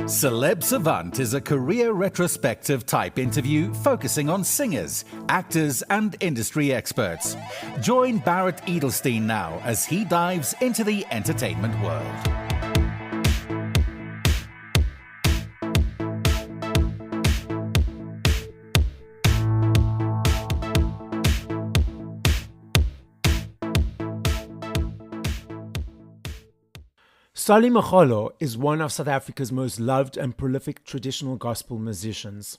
Celeb Savant is a career retrospective type interview focusing on singers, actors, and industry experts. Join Barrett Edelstein now as he dives into the entertainment world. Solly Moholo is one of South Africa's most loved and prolific traditional gospel musicians.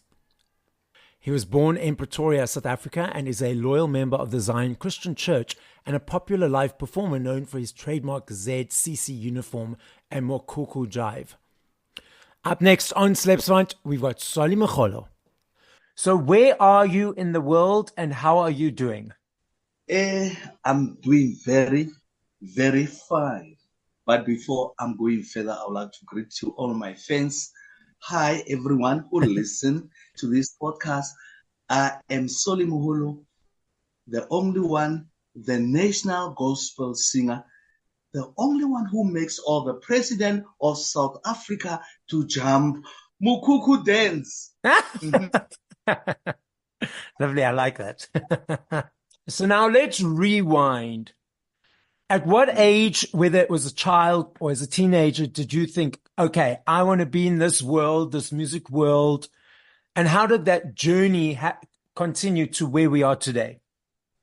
He was born in Pretoria, South Africa, and is a loyal member of the Zion Christian Church and a popular live performer known for his trademark ZCC uniform and Mokhukhu jive. Up next on Celeb Savant, we've got Solly Moholo. So where are you in the world and how are you doing? I'm doing very, very fine. But before I'm going further, I would like to greet you all my fans. Hi, everyone who listen to this podcast. I am Solly Moholo, the only one, the national gospel singer, the only one who makes all the president of South Africa to jump Mokhukhu dance. Lovely, I like that. So now let's rewind. At what age, whether it was a child or as a teenager, did you think, okay, I want to be in this world, this music world? And how did that journey continue to where we are today?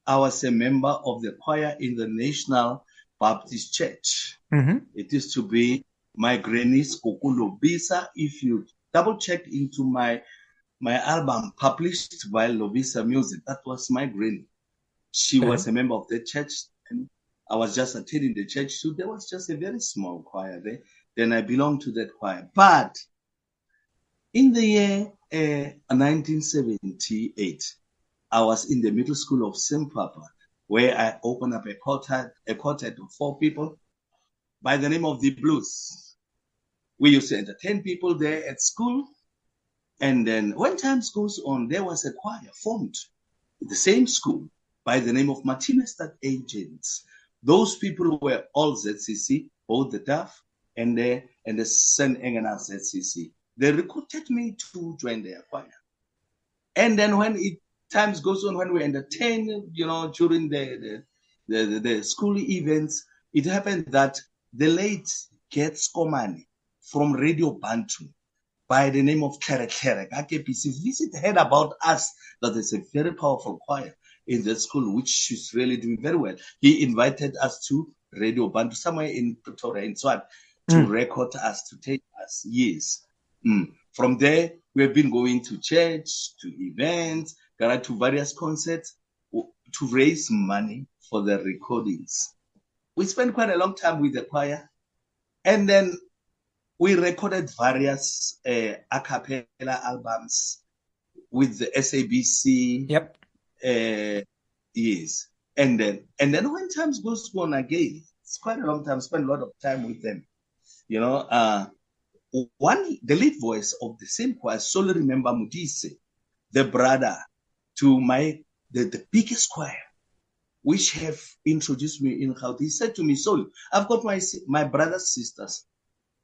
I was a member of the choir in the National Baptist Church. Mm-hmm. It used to be my granny's Lobisa. If you double check into my album published by Lobisa Music, that was my granny. She was a member of the church. And I was just attending the church, so there was just a very small choir there. Then I belonged to that choir. But in the year 1978, I was in the middle school of Simpapa, where I opened up a quartet of 4 people by the name of the Blues. We used to entertain people there at school. And then when time goes on, there was a choir formed in the same school by the name of Martinez Agents. Those people were all ZCC, both the DAF and the St. Engena ZCC. They recruited me to join their choir. And then when times goes on, when we entertain, during the school events, it happened that the late Gert Skomani from Radio Bantu by the name of Kere heard about us that there's a very powerful choir in that school, which is really doing very well. He invited us to Radio Bantu somewhere in Pretoria, in Swat, to record us, to take us. Yes. From there, we have been going to church, to events, to various concerts, to raise money for the recordings. We spent quite a long time with the choir. And then we recorded various a cappella albums with the SABC. Yep. Yes. And then when times goes on again, it's quite a long time, spend a lot of time with them. The lead voice of the same choir, Solly remember Mudise, the brother to the biggest choir, which have introduced me in Gauteng. He said to me, Solly, I've got my brother's sisters.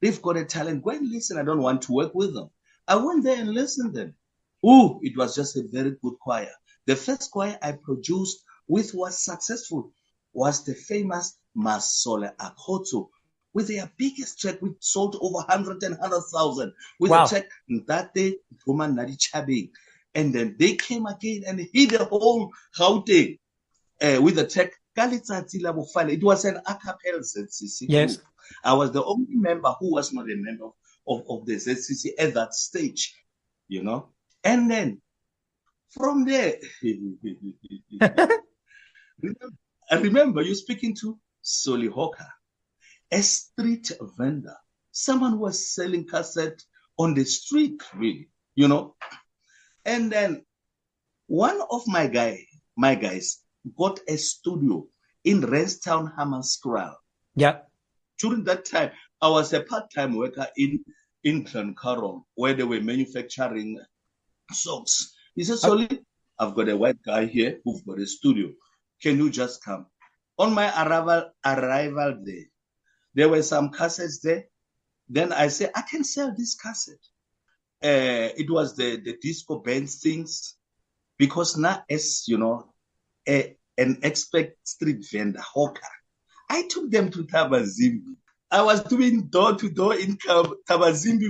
They've got a talent. Go and listen. I don't want to work with them. I went there and listened to them. Oh, it was just a very good choir. The first choir I produced, which was successful, was the famous Masole Akhoto, with their biggest track, which sold over 100,000, with a track that day, Roman Nadi Chabing. And then they came again and hit the whole Gauteng with the track Kalitsatsi Labofale. It was an a cappella ZCC yes. group. I was the only member who was not a member of the ZCC at that stage, And then from there, I remember you speaking to Solly Hawker, a street vendor, someone who was selling cassette on the street, really, And then one of my guys got a studio in Renstown, Hammanskraal. Yeah. During that time, I was a part-time worker in Glencaron, where they were manufacturing socks. He said, Solly, I've got a white guy here who's got a studio. Can you just come? On my arrival there were some cassettes there. Then I say, I can sell this cassette. It was the disco band things, because now, as you know, an expert street vendor, hawker, I took them to Tabazimbi. I was doing door-to-door in Tabazimbi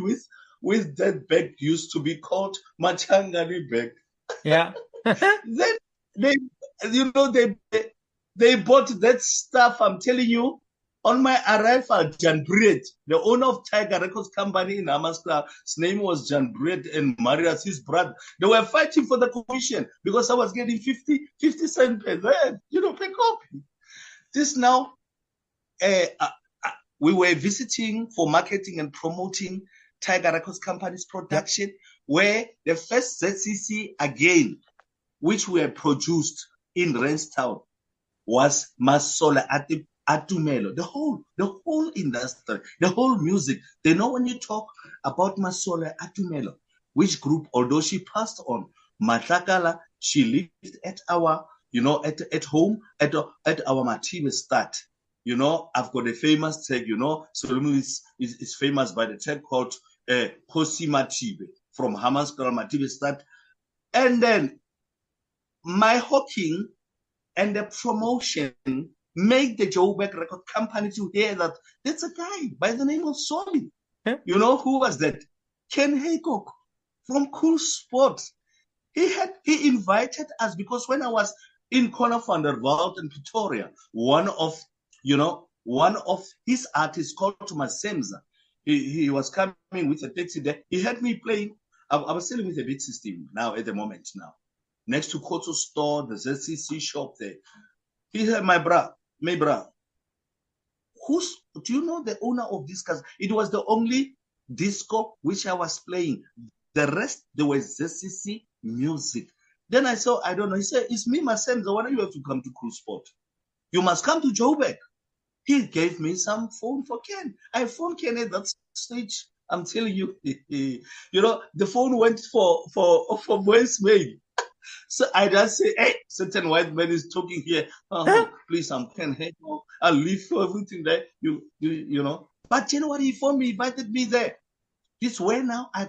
with that bag used to be called Machangani bag. Yeah. Then they bought that stuff. I'm telling you, on my arrival, John Breed, the owner of Tiger Records Company in Amaskla, his name was John Breed, and Marius, his brother. They were fighting for the commission because I was getting 50 cents per copy. This now, we were visiting for marketing and promoting Tiger Records Company's production, where the first ZCC again, which were produced in Renstown, was Masola Atumelo. The whole industry, the whole music. They know when you talk about Masola Atumelo, which group, although she passed on, Matakala, she lived at our, at home, at our Matibe start. I've got a famous tag, Solomon is famous by the tag called Kosi Matibe from Hamaskara Matibe start. And then my hawking and the promotion made the Joburg Record Company to hear that there's a guy by the name of Solly. Who was that? Ken Haycock from Cool Sports. He invited us because when I was in Corner van der Walt in Pretoria, one of his artists called Thomas Semza, he was coming with a taxi there. He had me playing. I was selling with a big system now at the moment now. Next to Koto store, the ZCC shop there. He said, my bra. Do you know the owner of this car? It was the only disco which I was playing. The rest, there was ZCC music. Then I saw, I don't know, he said, it's me, Masem, the one you have to come to Cruise Sport. You must come to Joburg. He gave me some phone for Ken. I phoned Ken at that stage. I'm telling you, the phone went for voicemail. So I just say, hey, certain white man is talking here. Please, I'm Ken. I'll leave for everything there. You know. But you know what? He phoned me, invited me there. This way now I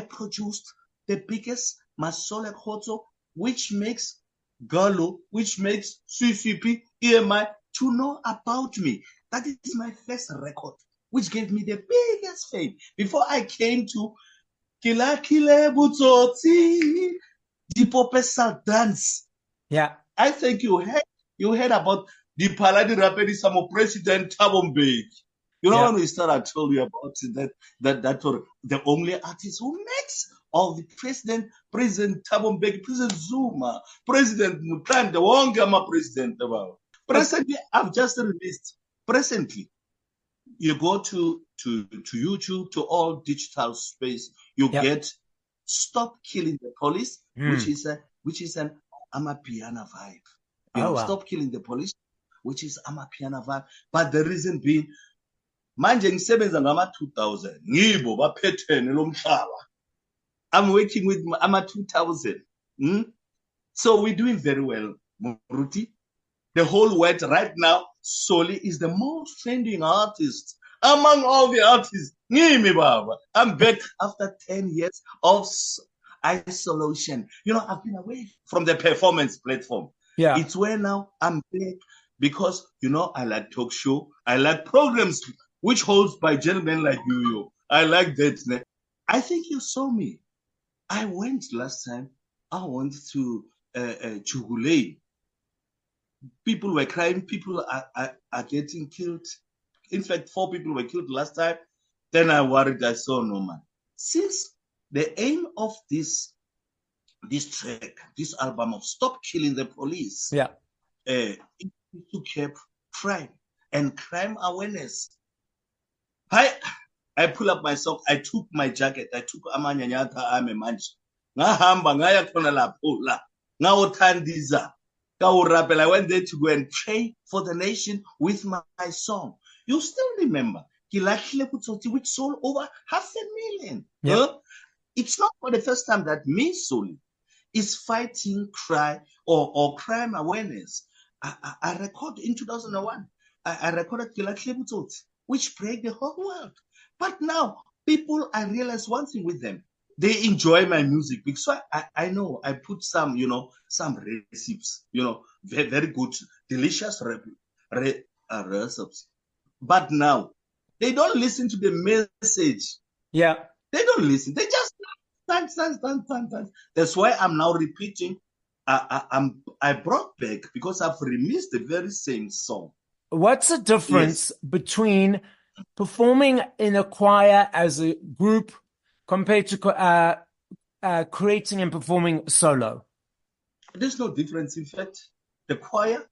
produced the biggest Masola Khoto, which makes Galo, which makes CCP, EMI to know about me. That is my first record, which gave me the biggest fame. Before I came to Kila Kile Butsoti, the Popesal dance. Yeah. I think you heard about the Paladi Rapidi Samo President Thabo Mbeki. When we started, I told you about that were the only artist who makes all the President Thabo Mbeki, President Zuma, President Mutanda, Wongama President. Presently, I've just released. Presently, you go to YouTube, to all digital space, you get "Stop Killing the Police," which is an Amapiano vibe. Stop Killing the Police, which is Amapiano vibe. But the reason being, manje ngisebenza ngama 2000 ngibo baphethene lomhlaba. I'm working with ama 2000. So we're doing very well, Muruti. The whole world right now, Solly is the most trending artist among all the artists. Ngimi baba. I'm back after 10 years of isolation. I've been away from the performance platform. Yeah. It's where now I'm back because, I like talk show. I like programs which holds by gentlemen like you. I like that. I think you saw me. I went last time. I went to Chugule. People were crying. People are getting killed. In fact, 4 people were killed last time. Then I worried. I saw no man. Since the aim of this track, this album of "Stop Killing the Police," is to keep crime and crime awareness. I pull up my sock. I took my jacket. I took amanyanyata ame manje. Ngahamba ngaya khona lapho la. Ngawothandiza. I went there to go and pray for the nation with my song. You still remember which sold over 500,000. It's not for the first time that me, Solly, is fighting crime or crime awareness. I recorded in 2001. I recorded Kilakile Butsotsi. which break the whole world. But now, people, I realize one thing with them. They enjoy my music because I know I put some, some recipes, very, very good, delicious recipes. But now, they don't listen to the message. Yeah. They don't listen. They just dance. That's why I'm now repeating. I brought back because I've remixed the very same song. What's the difference between performing in a choir as a group compared to creating and performing solo? There's no difference. In fact, the choir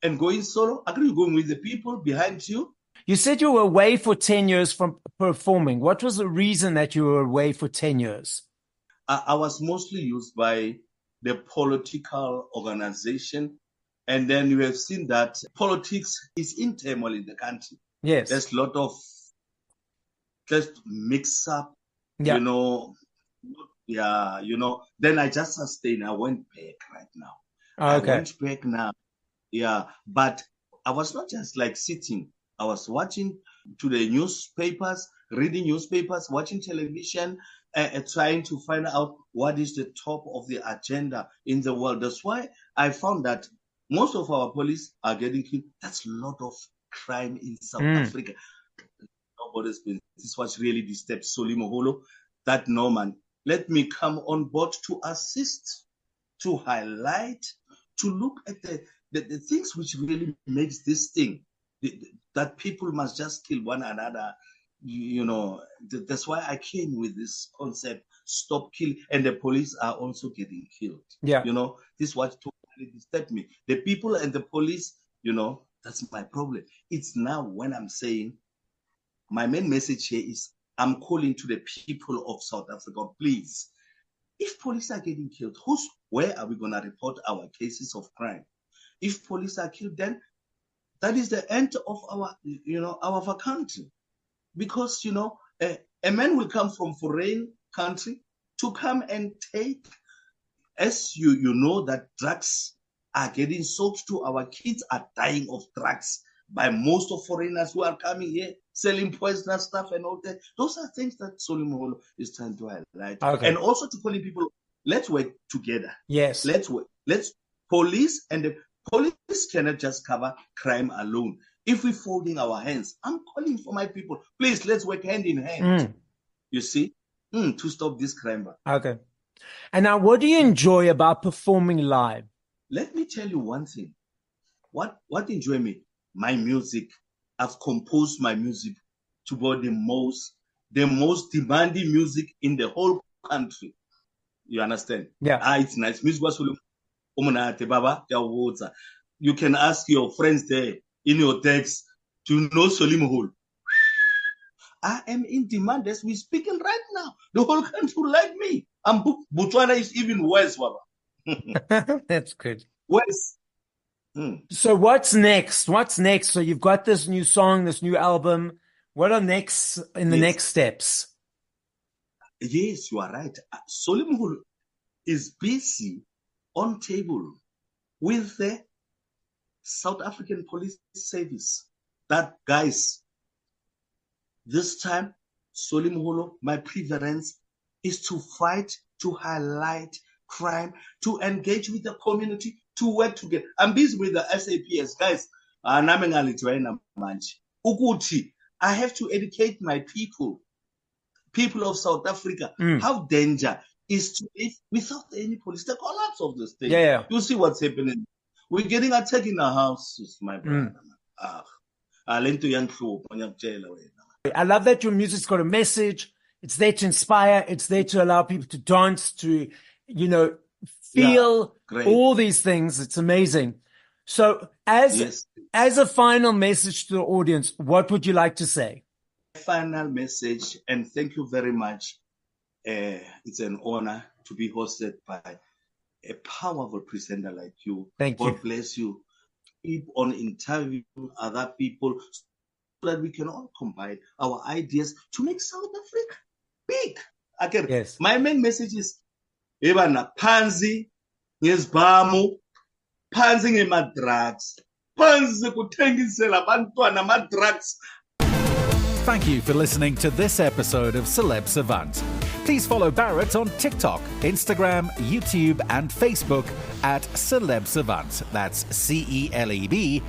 and going solo, agree going with the people behind you. You said you were away for 10 years from performing. What was the reason that you were away for 10 years? I was mostly used by the political organization. And then you have seen that politics is in turmoil in the country. Yes. There's a lot of just mix up, Yeah. Then I just sustained. I went back right now. Okay. I went back now. Yeah. But I was not just like sitting. I was watching to the newspapers, reading newspapers, watching television, trying to find out what is the top of the agenda in the world. That's why I found that most of our police are getting killed. That's a lot of crime in South Africa. Nobody's been. This was really disturbed Solly Moholo. That no man, let me come on board to assist, to highlight, to look at the things which really makes this thing. That people must just kill one another. That's why I came with this concept, stop killing, and the police are also getting killed. Yeah. This was totally disturbed me. The people and the police, that's my problem. It's now when I'm saying, my main message here is, I'm calling to the people of South Africa, please, if police are getting killed, where are we going to report our cases of crime? If police are killed, then that is the end of our country. Because, a man will come from foreign country to come and take, as you know, that drugs are getting sold to our kids are dying of drugs by most of foreigners who are coming here, selling poisonous stuff and all that. Those are things that Solly Moholo is trying to highlight. Okay. And also to calling people, let's work together. Yes. Let's work. Police and the police cannot just cover crime alone. If we're folding our hands, I'm calling for my people. Please, let's work hand in hand. You see, to stop this crime. Okay. And now, what do you enjoy about performing live? Let me tell you one thing. What enjoy me? My music. I've composed my music to be the most demanding music in the whole country. You understand? Yeah. It's nice. Music was you can ask your friends there in your text to know Solly Moholo. I am in demand as we're speaking right now. The whole country like me. Botswana is even worse, Baba. That's good. Worse. So what's next? So you've got this new song, this new album. What are next in the next steps? Yes, you are right. Solly Moholo is busy on table with the South African Police Service. That, guys, this time, Solly Moholo, my preference is to fight, to highlight crime, to engage with the community, to work together. I'm busy with the SAPS, guys. I have to educate my people of South Africa, how danger is to live without any police. The collapse of the state. Yeah. You see what's happening. We're getting attacked in our houses, my brother. I love that your music's got a message. It's there to inspire. It's there to allow people to dance, to, feel all these things. It's amazing. So as a final message to the audience, what would you like to say? Final message, and thank you very much. It's an honor to be hosted by a powerful presenter like you. Thank you. God bless you. Keep on interviewing other people so that we can all combine our ideas to make South Africa big. Again, yes. My main message is phansi ngezibhamu, phansi ngema drugs, phansi kuthengisela abantwana ama drugs. Thank you for listening to this episode of Celeb Savant. Please follow Barrett on TikTok, Instagram, YouTube, and Facebook at Celeb Savant. That's CelebSavant.